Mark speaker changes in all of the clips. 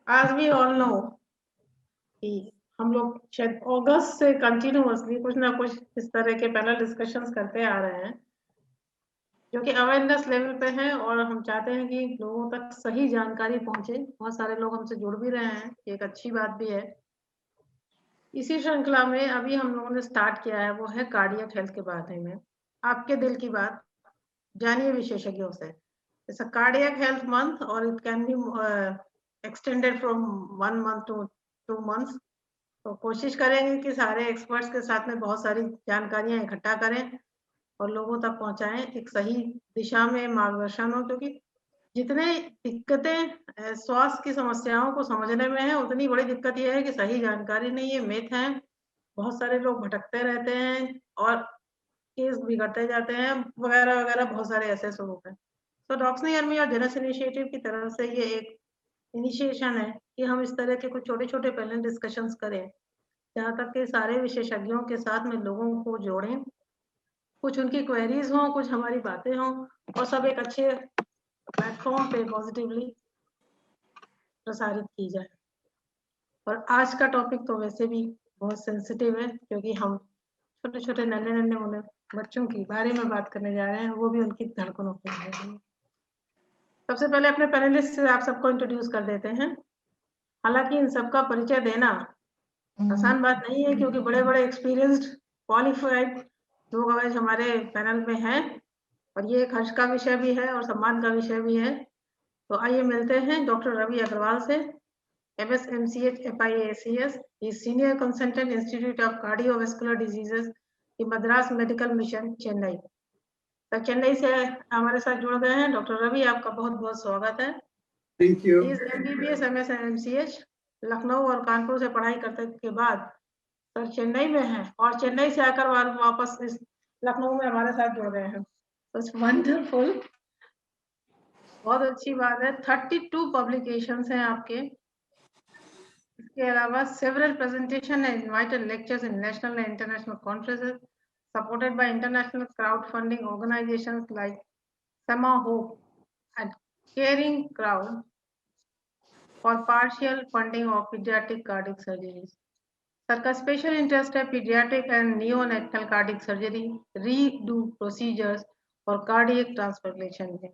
Speaker 1: As we all know कि हम लोग शायद अगस्त से कंटिन्यूअसली कुछ ना कुछ इस तरह के पैनल डिस्कशंस करते आ रहे हैं जो कि अवेयरनेस लेवल पे है, और हम चाहते हैं कि लोगों तक सही जानकारी पहुंचे। बहुत सारे लोग हमसे जुड़ भी रहे हैं, एक अच्छी बात भी है। इसी श्रृंखला में अभी हम लोगों ने स्टार्ट किया है, वो है कार्डियक हेल्थ के बारे में। आपके दिल की बात जानिए विशेषज्ञों से। It's a cardiac health month और it can be extended from 1 month to 2 months. तो कोशिश करेंगे कि सारे एक्सपर्ट्स के साथ में बहुत सारी जानकारियां इकट्ठा करें और लोगों तक पहुंचाएं, एक सही दिशा में मार्गदर्शन हो। क्योंकि जितने दिक्कतें स्वास्थ्य की समस्याओं को समझने में है, उतनी बड़ी दिक्कत यह है कि सही जानकारी नहीं है, मिथ है। बहुत सारे लोग भटकते रहते हैं और केस बिगड़ते जाते हैं, वगैरह वगैरह, बहुत सारे ऐसे स्वरूप हैं। तो डॉक्सनी आर्मी और जेनस इनिशिएटिव की तरफ से ये एक इनिशिएशन है कि हम इस तरह के कुछ छोटे छोटे पैनल डिस्कशंस करें, जहाँ तक कि सारे विशेषज्ञों के साथ में लोगों को जोड़ें, कुछ उनकी क्वेरीज हों, कुछ हमारी बातें हों, और सब एक अच्छे प्लेटफॉर्म पे पॉजिटिवली प्रसारित की जाए। और आज का टॉपिक तो वैसे भी बहुत सेंसिटिव है, क्योंकि हम छोटे छोटे नन्हे नन्हे मुन्ने बच्चों की बारे में बात करने जा रहे हैं, वो भी उनकी धड़कनों के बारे में। सबसे पहले अपने पैनलिस्ट से आप सबको इंट्रोड्यूस कर देते हैं। हालांकि इन सबका परिचय देना आसान बात नहीं है, क्योंकि बड़े बड़े एक्सपीरियंस्ड क्वालिफाइड लोग आज हमारे पैनल में हैं, और ये एक हर्ष का विषय भी है और सम्मान का विषय भी है। तो आइए मिलते हैं डॉक्टर रवि अग्रवाल से, MSMCH FIACS, senior consultant institute of cardiovascular diseases की मद्रास मेडिकल मिशन चेन्नई। तो चेन्नई से हमारे साथ जुड़ गए हैं डॉक्टर रवि, आपका बहुत बहुत स्वागत है।
Speaker 2: Thank you.
Speaker 1: MBBS MSMCH Lucknow और कानपुर से पढ़ाई करने के बाद सर चेन्नई में हैं, और चेन्नई से आकर वापस इस लखनऊ में हमारे साथ जुड़ गए हैं। वंडरफुल, बहुत अच्छी बात है। 32 पब्लिकेशंस हैं आपके। इसके अलावा several presentation and invited lectures in national and international conferences supported by international crowd funding organisations like Samahope and caring crowd for partial funding of paediatric cardiac surgeries. Sir का special interest है paediatric and neonatal cardiac surgery, redo procedures और cardiac transplantation में।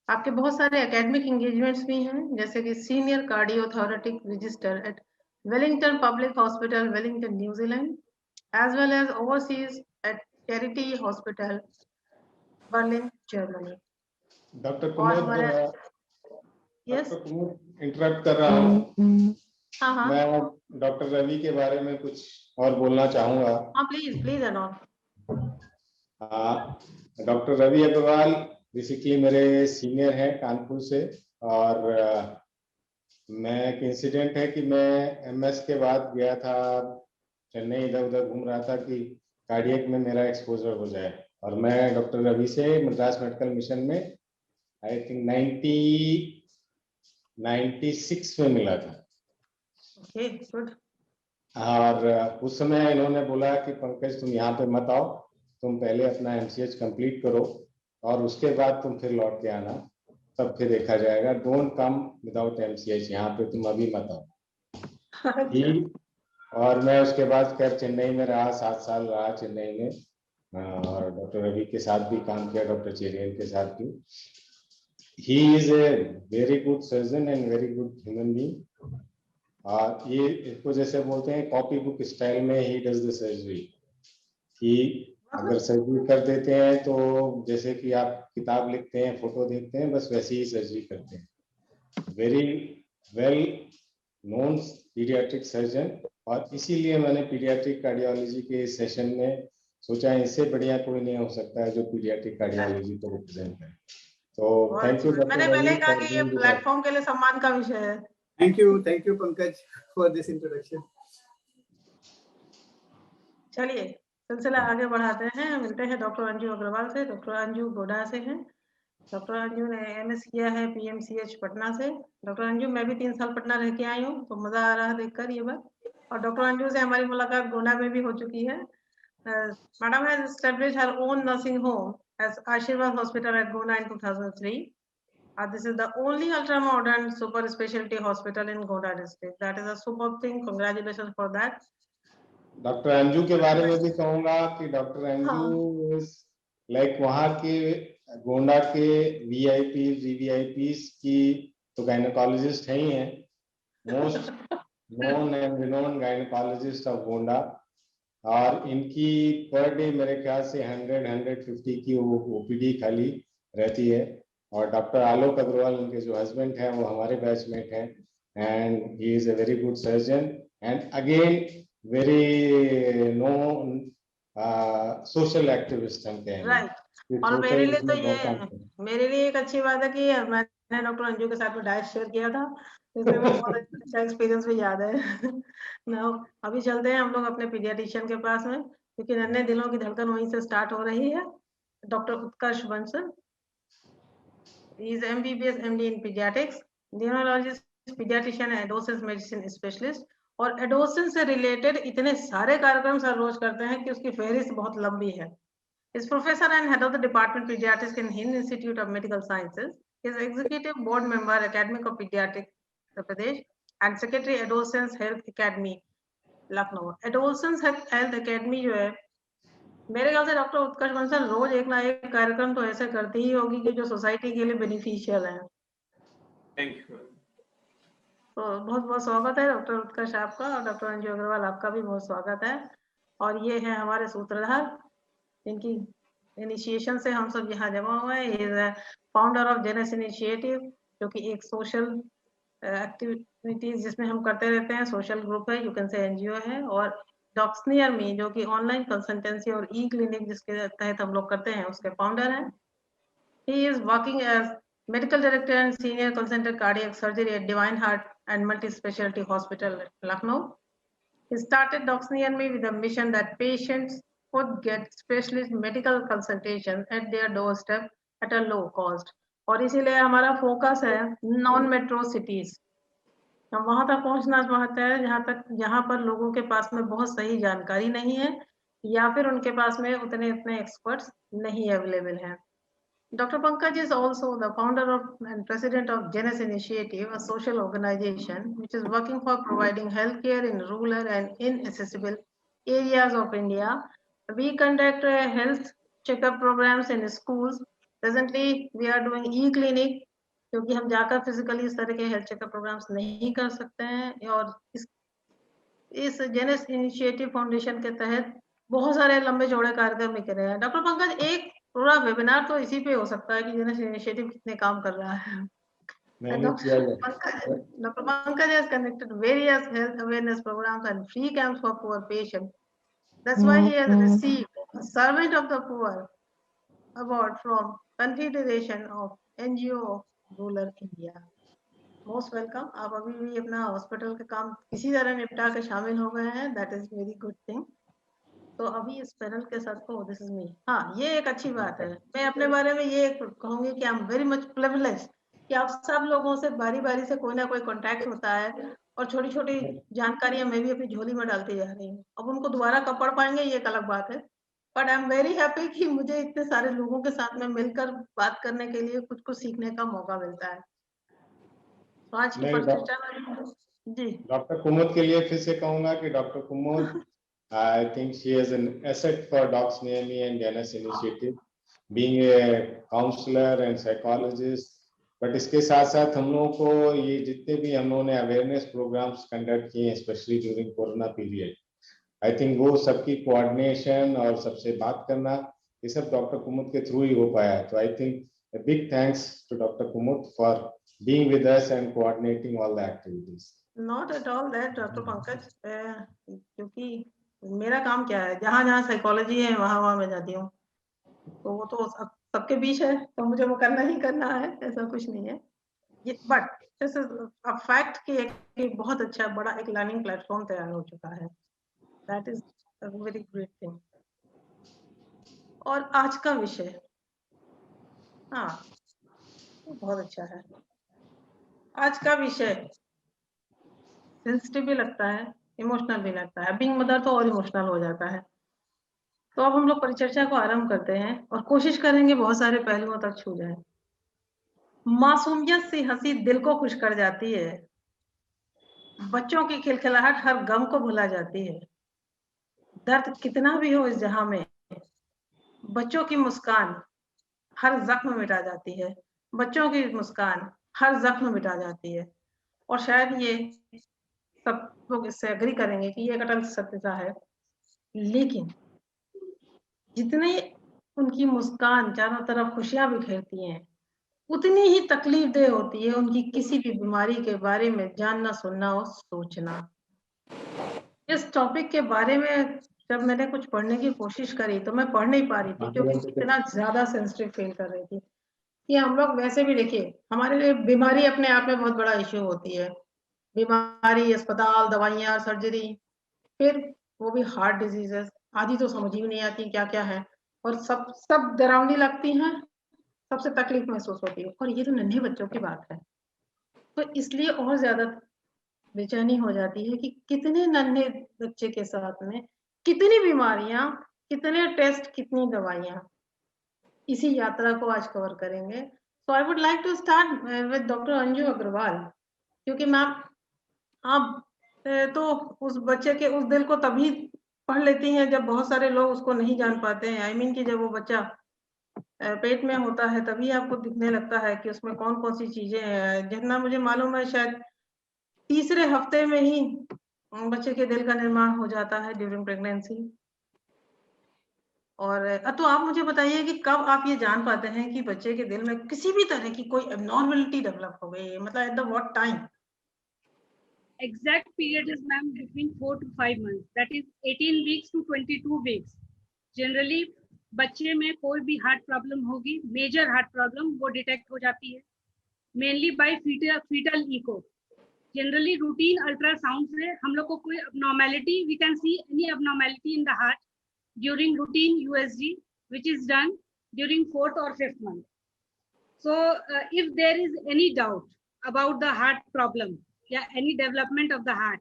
Speaker 1: आपके बहुत सारे academic engagements भी हैं, जैसे कि senior cardiothoracic register at Wellington public hospital, Wellington, New Zealand, as well as overseas at charity hospital, Berlin, Germany.
Speaker 2: Doctor Kumud,
Speaker 1: yes,
Speaker 2: interrupt कर रहा हूँ।
Speaker 1: हाँ,
Speaker 2: मैं डॉक्टर रवि के बारे में कुछ और बोलना चाहूँगा।
Speaker 1: हाँ, please please anon.
Speaker 2: Doctor Ravi Agarwal basically मेरे सीनियर हैं कानपुर से, और मैं एक इंसिडेंट है कि मैं MS के बाद गया था चेन्नई, इधर उधर घूम रहा था कि कार्डियक में मेरा एक्सपोजर हो जाए, और मैं डॉक्टर रवि से मद्रास मेडिकल मिशन में आई थिंक 96 में मिला था।
Speaker 1: Okay, good.
Speaker 2: और उस समय इन्होंने बोला कि पंकज तुम यहाँ पे मत आओ, तुम पहले अपना MCH कंप्लीट करो और उसके बाद तुम फिर लौट के आना, तब फिर देखा जाएगा। डोंट कम विदाउट MCH, यहाँ पे तुम अभी मत आओ। ही और मैं उसके बाद खैर चेन्नई में रहा, 7 साल रहा चेन्नई में, और डॉक्टर रवि के साथ भी काम किया, डॉक्टर चेरियन के साथ भी। He is a very good surgeon and very good human being. ये इसको जैसे बोलते हैं कॉपी बुक स्टाइल में ही डज द सर्जरी। कि अगर सर्जरी कर देते हैं तो जैसे कि आप किताब लिखते हैं, फोटो देखते हैं, बस वैसे ही सर्जरी करते हैं। Very well known paediatric surgeon, और इसीलिए मैंने पीडियाट्रिक कार्डियोलॉजी के सेशन में सोचा इससे बढ़िया कोई नहीं हो सकता है जो पीडियाट्रिक कार्डियोलॉजी को रिप्रेजेंट करे। तो थैंक यू डॉक्टर
Speaker 1: मैंने पहले कहा कि ये
Speaker 2: रवि।
Speaker 1: प्लेटफॉर्म के लिए सम्मान का विषय है।
Speaker 2: Thank you Pankaj for this introduction.
Speaker 1: चलिए सिलसिला आगे बढ़ाते हैं, मिलते हैं डॉक्टर अंजू अग्रवाल से। डॉक्टर अंजू गोडा से हैं। डॉक्टर अंजू ने MS किया है PMCH पटना से। डॉक्टर अंजू, मैं भी 3 साल पटना रह के आई हूँ, तो मजा आ रहा है देखकर ये बात। और डॉक्टर अंजू से हमारी मुलाकात गोंडा में भी हो चुकी है। Madam has established her own nursing home as Ashirwad hospital at Gonda in 2003. This is the only ultra-modern super specialty hospital in Gonda district. That is a super thing. Congratulations for that.
Speaker 2: Doctor Anju के बारे में भी कहूंगा कि doctor Anju is like वहाँ के गोंडा के VIP VVIPs की तो गायनेकोलॉजिस्ट है ही हैं, most known and renowned gynaecologist of Gonda, और इनकी पर डे मेरे ख्याल से 100-150 की वो ओपीडी खाली रहती है। और डॉक्टर आलोक अग्रवाल उनके जो हस्बैंड हैं वो हमारे बैचमेट हैं, and he is a very good surgeon and again very known social activist हम कहेंगे।
Speaker 1: राइट। और मेरे लिए तो ये मेरे लिए एक अच्छी बात है कि मैंने डॉक्टर अंजू के साथ में डाइट शेयर किया था, इसलिए वो बहुत अच्छा एक्सपीरियंस भी याद है। ना अभी चलते हैं हम लोग अपने पीडियाट्रिशियन के पास में, क्योंकि नन्हे दिलों की धड़कन वहीं से स्टार्ट हो रही है। Doctor Utkarsh Bansal, he is MBBS MD in pediatrics, neurologist, pediatrician and adolescent medicine specialist। और एडोसेंस से रिलेटेड इतने सारे कार्यक्रम सर रोज करते हैं कि उसकी फहरिस्त बहुत लंबी है। Is professor and head of the department pediatrics in Hind Institute of Medical Sciences. He is executive board member Academic of Pediatrics Uttar Pradesh and secretary Adolescence Health Academy Lucknow. Adolescence health academy जो है, मेरे ख्याल से doctor उत्कर्ष बंसल रोज एक ना एक कार्यक्रम तो ऐसे करती ही होगी कि जो सोसाइटी के लिए बेनिफिशियल है।
Speaker 3: Thank you.
Speaker 1: तो बहुत बहुत स्वागत है डॉक्टर उत्कर्ष आपका, और डॉक्टर अंजू अग्रवाल आपका भी बहुत स्वागत है। और ये है हमारे सूत्रधार, जिनकी इनिशिएशन से हम सब यहाँ जमा हुए हैं। ये is founder of Jannes initiative, जो कि एक सोशल एक्टिविटीज जिसमें हम करते रहते हैं, सोशल ग्रुप है, यू कैन से एनजीओ है। और डॉक्स नियर मी, जो कि ऑनलाइन कंसल्टेंसी और ई क्लिनिक जिसके तहत हम लोग करते हैं, उसके फाउंडर हैं। He is working as medical director and senior consultant cardiac surgery at Divine Heart and Multi-Specialty Hospital, Lucknow. He started Docs Near Me with a mission that patients would get specialist medical consultation at their doorstep at a low cost. और इसीलिए हमारा focus है non metro cities. हम वहां तक पहुंचना चाहते हैं जहां पर लोगों के पास में बहुत सही जानकारी नहीं है, या फिर उनके पास में उतने एक्सपर्ट्स नहीं अवेलेबल हैं। Dr. Pankaj is also the founder of and president of Genes Initiative, a social organization which is working for providing healthcare in rural and inaccessible areas of India. We conduct health checkup programs in schools. Presently, we are doing e-clinic, क्योंकि हम जाकर physically इस तरह के health checkup programmes नहीं कर सकते हैं। और इस जेनेस इनिशिएटिव फाउंडेशन के तहत बहुत सारे लंबे चौड़े कार्यक्रम भी कर रहे हैं। डॉक्टर पंकज, एक पूरा वेबिनार तो इसी पे हो सकता है कि जेनेस इनिशिएटिव कितने काम कर रहा है। Dr. Pankaj has conducted various health awareness programs and free camps for poor patients. That's why he has received a Servant of the Poor award from Confederation of NGO of Rural India. Most welcome. आप अभी भी अपना hospital का काम किसी तरह निपटा के शामिल हो गए हैं, that is very good thing. तो अभी इस पैनल के साथ को दिस इज मी। हाँ, ये एक अच्छी बात है। मैं अपने बारे में ये कहूंगी कि I am very much privileged कि आप सब लोगों से बारी बारी से कोई ना कोई कांटेक्ट होता है, और छोटी छोटी जानकारियां मैं भी अपनी झोली में डालती जा रही हूँ। अब उनको दोबारा कब पढ़ पाएंगे ये एक अलग बात है, but I am very happy कि मुझे इतने सारे लोगों के साथ में मिलकर बात करने के लिए कुछ कुछ सीखने का मौका मिलता है। आज की परिचर्चा जी
Speaker 2: डॉक्टर कुमुद के लिए फिर से कहूंगा कि doctor Kumud, I think she is an asset for Docs Near Me and Genes Initiative, being a counselor and psychologist. But इसके साथ साथ हम लोगों को ये जितने भी हम लोगों ने अवेयरनेस प्रोग्राम्स कंडक्ट किए हैं, specially during corona period, I think वो सबकी कोऑर्डिनेशन और सबसे बात करना, ये सब डॉक्टर कुमुद के थ्रू ही हो पाया है। तो I think a big thanks to Dr. Kumud for being with us and coordinating all the activities.
Speaker 1: Not at all that, Dr. Pankaj, क्योंकि मेरा काम क्या है, जहाँ जहाँ साइकोलॉजी है वहाँ वहाँ मैं जाती हूँ, तो वो तो सबके बीच है, तो मुझे वो करना ही करना है, ऐसा कुछ नहीं है। But this is a fact कि एक बहुत अच्छा बड़ा एक लर्निंग प्लेटफॉर्म तैयार हो चुका है, that is a very great thing. और आज का विषय, हाँ, बहुत अच्छा है। आज का विषय सेंसिटिव भी लगता है, इमोशनल भी लगता है। बीइंग मदर तो और इमोशनल हो जाता है। तो अब हम लोग परिचर्चा को आरंभ करते हैं और कोशिश करेंगे बहुत सारे पहलुओं तक छू जाए। मासूमियत से हंसी दिल को खुश कर जाती है, बच्चों की खिलखिलाहट हर गम को भुला जाती है। दर्द कितना भी हो इस जहां में, बच्चों की मुस्कान हर जख्म मिटा जाती है। बच्चों की मुस्कान हर जख्म मिटा जाती है। और शायद ये सब लोग इससे एग्री करेंगे कि ये एक अटल सत्यता है। लेकिन जितने उनकी मुस्कान चारों तरफ खुशियां बिखेरती हैं, उतनी ही तकलीफदेह होती है उनकी किसी भी बीमारी के बारे में जानना, सुनना और सोचना। इस टॉपिक के बारे में जब मैंने कुछ पढ़ने की कोशिश करी तो मैं पढ़ नहीं पा रही थी, क्योंकि इतना ज्यादा सेंसिटिव फील कर रही थी कि हम लोग वैसे भी देखिए, हमारे लिए बीमारी अपने आप में बहुत बड़ा इश्यू होती है। बीमारी, अस्पताल, दवाइयाँ, सर्जरी, फिर वो भी हार्ट डिजीजेस, आदि तो समझ ही नहीं आती क्या क्या है, और सब डरावनी लगती हैं, सबसे तकलीफ महसूस होती है। और ये तो नन्हे बच्चों की बात है, तो इसलिए और ज्यादा बेचैनी हो जाती है कि कितने नन्हे बच्चे के साथ में कितनी बीमारियां, कितने टेस्ट, कितनी दवाइयां। इसी यात्रा को आज कवर करेंगे। So I would like to start with doctor Anju Agarwal, क्योंकि मैम आप तो उस बच्चे के उस दिल को तभी पढ़ लेती हैं जब बहुत सारे लोग उसको नहीं जान पाते हैं। आई मीन कि जब वो बच्चा पेट में होता है तभी आपको दिखने लगता है कि उसमें कौन कौन सी चीजें हैं। जितना मुझे मालूम है शायद तीसरे हफ्ते में ही बच्चे के दिल का निर्माण हो जाता है ड्यूरिंग प्रेगनेंसी। और तो आप मुझे बताइए कि कब आप ये जान पाते हैं कि बच्चे के दिल में किसी भी तरह की कोई एबनॉर्मलिटी डेवलप हो गई है, मतलब at the what time?
Speaker 4: Exact period is, ma'am, between 4 to 5 months. That is 18 weeks to 22 weeks. Generally बच्चे में कोई भी हार्ट प्रॉब्लम होगी, मेजर हार्ट प्रॉब्लम, वो डिटेक्ट हो जाती है mainly by fetal echo. Generally routine ultrasound से हम लोग को कोई abnormality, we can see any abnormality in the heart during routine USG, which is done during 4th or 5th month. So if there is any doubt about the heart problem या any development of the heart,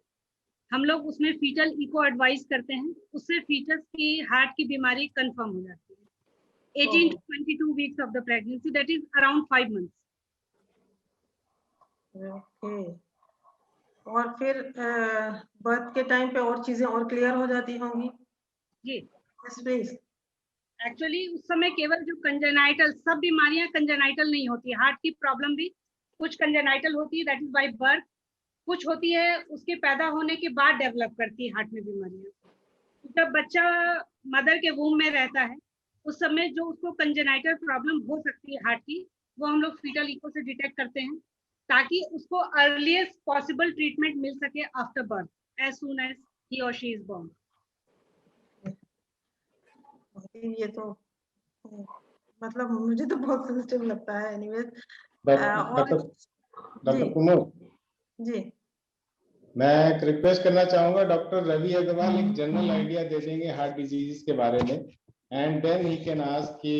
Speaker 4: हम लोग उसमें fetal eco advice करते हैं, उससे foetus की heart की बीमारी कंफर्म हो जाती है 18 to 22 weeks of the pregnancy, that is around 5 months.
Speaker 1: Okay. और फिर बर्थ के टाइम पे और चीजें और क्लियर हो जाती होंगी
Speaker 4: जी
Speaker 1: स्पेस?
Speaker 4: एक्चुअली उस समय केवल जो कंजेनाइटल, सब बीमारियां कंजेनाइटल नहीं होती, हार्ट की प्रॉब्लम भी कुछ कंजेनाइटल होती है, दैट इज बाय बर्थ, कुछ होती है उसके पैदा होने के बाद डेवलप करती है हार्ट में बीमारियां। जब बच्चा मदर के वूम में रहता है उस समय जो उसको कंजेनाइटल प्रॉब्लम हो सकती है हार्ट की, वो हम लोग फीटल इको से डिटेक्ट करते हैं ताकि उसको अर्लीस्ट पॉसिबल ट्रीटमेंट मिल सके after birth, as soon as he और शी इज बोर्न।
Speaker 1: ये तो मतलब मुझे तो बहुत सेंसिटिव लगता है। एनीवेज,
Speaker 2: डॉक्टर कुमार
Speaker 1: जी,
Speaker 2: मैं एक रिक्वेस्ट करना चाहूंगा, डॉक्टर रवि अग्रवाल एक जनरल आइडिया दे देंगे हार्ट डिजीज के बारे में, and then he can ask कि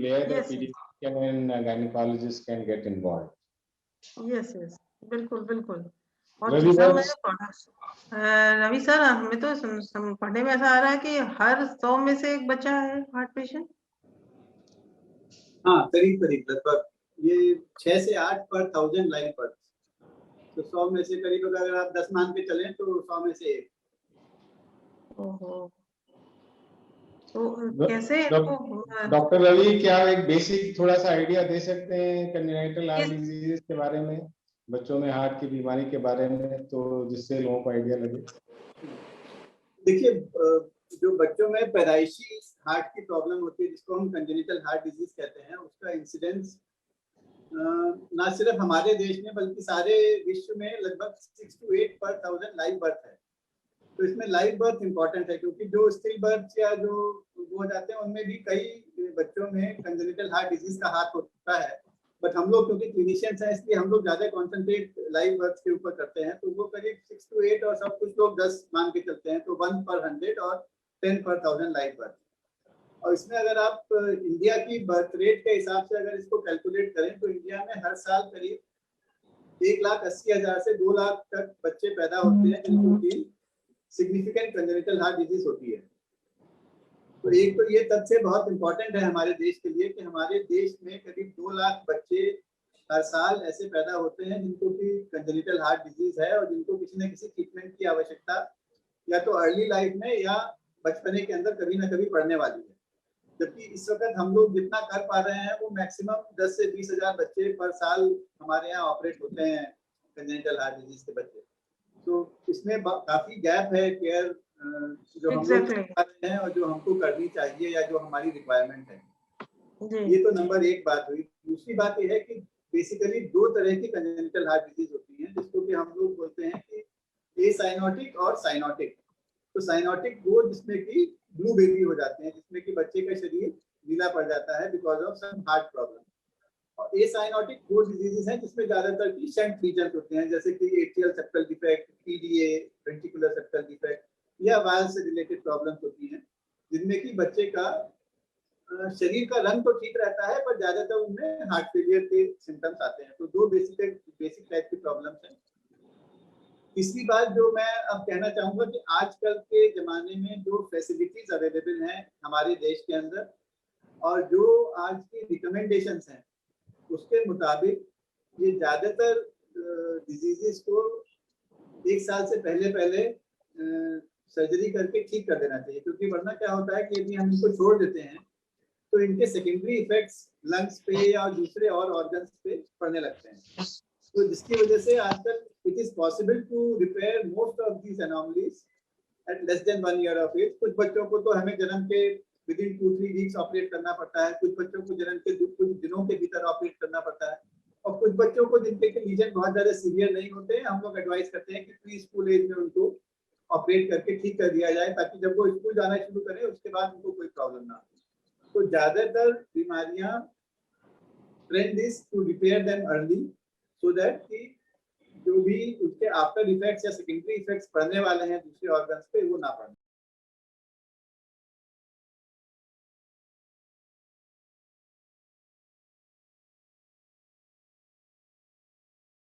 Speaker 2: where the paediatrician and gynaecologist can get involve.
Speaker 1: Yes yes, बिल्कुल बिल्कुल। और
Speaker 2: रवि
Speaker 1: दूसरा
Speaker 2: सर,
Speaker 1: मैंने पढ़ा, रवि सर, हमें तो पढ़ने में ऐसा आ रहा है कि हर 100 में से एक बच्चा है हार्ट पेशेंट।
Speaker 5: हाँ, करीब करीब लगभग ये 6 से 8 पर 1000 लाइव बर्थ, तो 100 में से करीब अगर आप 10 मान के चलें तो 100 में से 1।
Speaker 1: ओहो, तो कैसे
Speaker 2: डॉक्टर रवि, क्या एक बेसिक थोड़ा सा आइडिया दे सकते हैं कंजेनाइटल हार्ट डिजीज के बारे में, बच्चों में हार्ट की बीमारी के बारे में, तो जिससे लोगों को आइडिया लगे?
Speaker 5: देखिए, जो बच्चों में पैदाइशी हार्ट की प्रॉब्लम होती है जिसको हम कंजेनिटल हार्ट डिजीज कहते हैं, उसका इंसिडेंस ना सिर्फ हमारे देश में बल्कि सारे विश्व में लगभग 6 to 8 पर 1000 लाइव बर्थ है। तो इसमें लाइव बर्थ इंपॉर्टेंट है क्योंकि जो स्टिल बर्थ या जो हो जाते हैं उनमें भी कई बच्चों में कंजेनिटल हार्ट डिजीज का हाथ होता है, बट हम लोग क्योंकि क्लिनिशियंस हैं इसलिए हम लोग ज्यादा कॉन्सेंट्रेट लाइव बर्थ के ऊपर करते हैं, तो वो करीब 6 to 8 और सब कुछ लोग 10 मान के चलते हैं, तो 1 per 100 और 10 per 1000 लाइव बर्थ। और इसमें अगर आप इंडिया की बर्थ रेट के हिसाब से अगर इसको कैलकुलेट करें तो इंडिया में हर साल करीब 1,80,000 से 2 लाख तक बच्चे पैदा होते हैं जिनकी सिग्निफिकेंट कंजेनिटल हार्ट डिजीज होती है। तो एक तो ये तथ्य बहुत इंपॉर्टेंट है हमारे देश के लिए कि हमारे देश में करीब 2 लाख बच्चे हर साल ऐसे पैदा होते हैं जिनको कि कंजेनिटल हार्ट डिजीज है और जिनको किसी न किसी ट्रीटमेंट की आवश्यकता या तो अर्ली लाइफ में या बचपने के अंदर कभी ना कभी पड़ने वाली है। जबकि इस वक्त हम लोग जितना कर पा रहे हैं वो मैक्सिमम 10 से 20 हजार बच्चे पर साल हमारे यहाँ ऑपरेट होते हैं कंजेनिटल हार्ट डिजीज के बच्चे। तो इसमें काफी गैप है केयर जो हम लोग कर रहे हैं और जो हमको करनी चाहिए या जो हमारी रिक्वायरमेंट है। ये तो नंबर एक बात हुई। दूसरी बात ये है कि बेसिकली दो तरह की कंजेनिटल हार्ट डिजीज होती है जिसको कि हम लोग बोलते हैं कि एसाइनोटिक और साइनोटिक। तो साइनोटिक वो जिसमें कि ब्लू बेबी हो जाते हैं, जिसमें कि बच्चे का शरीर नीला पड़ जाता है because of some heart problem. और एसाइनोटिक वो डिजीजेस हैं जिसमें ज्यादातर की शंट रीजन होते हैं, जैसे कि atrial septal defect, PDA, ventricular septal defect या वाल्व से रिलेटेड प्रॉब्लम्स होती हैं, जिनमें कि बच्चे का शरीर का रंग तो ठीक रहता है पर ज्यादातर उनमें हार्ट फेलियर के सिम्टम्स आते हैं। तो दो बेसिक टाइप की प्रॉब्लम्स हैं। तीसरी बात जो मैं अब कहना चाहूंगा कि आजकल के जमाने में जो फैसिलिटीज अवेलेबल हैं हमारे देश के अंदर और जो आज की रिकमेंडेशंस हैं उसके मुताबिक ये ज्यादातर डिजीजेस को एक साल से पहले सर्जरी करके ठीक कर देना चाहिए, क्योंकि वरना क्या होता है कि यदि हम इनको छोड़ देते हैं तो इनके सेकेंडरी इफेक्ट्स लंग्स पे या दूसरे और ऑर्गन्स पे पड़ने लगते हैं। तो जिसकी वजह से आजकल it is possible to repair most of these anomalies at less than 1 year of age. कुछ बच्चों को तो हमें जन्म के विदिन 2-3 वीक्स ऑपरेट करना पड़ता है, कुछ बच्चों को जन्म के कुछ दिनों के भीतर ऑपरेट करना पड़ता है, और कुछ बच्चों को जिनके लीजन बहुत ज्यादा सीवियर नहीं होते हैं हम लोग एडवाइस करते हैं कि प्री स्कूल एज में उनको ऑपरेट करके ठीक कर दिया जाए, ताकि जब वो स्कूल जाना शुरू करें उसके बाद उनको कोई प्रॉब्लम ना हो। तो ज्यादातर बीमारियां trend is to repair them early so that कि जो भी उसके आफ्टर इफेक्ट्स या सेकेंडरी इफेक्ट्स पड़ने वाले हैं दूसरे ऑर्गन्स पे वो ना पड़े।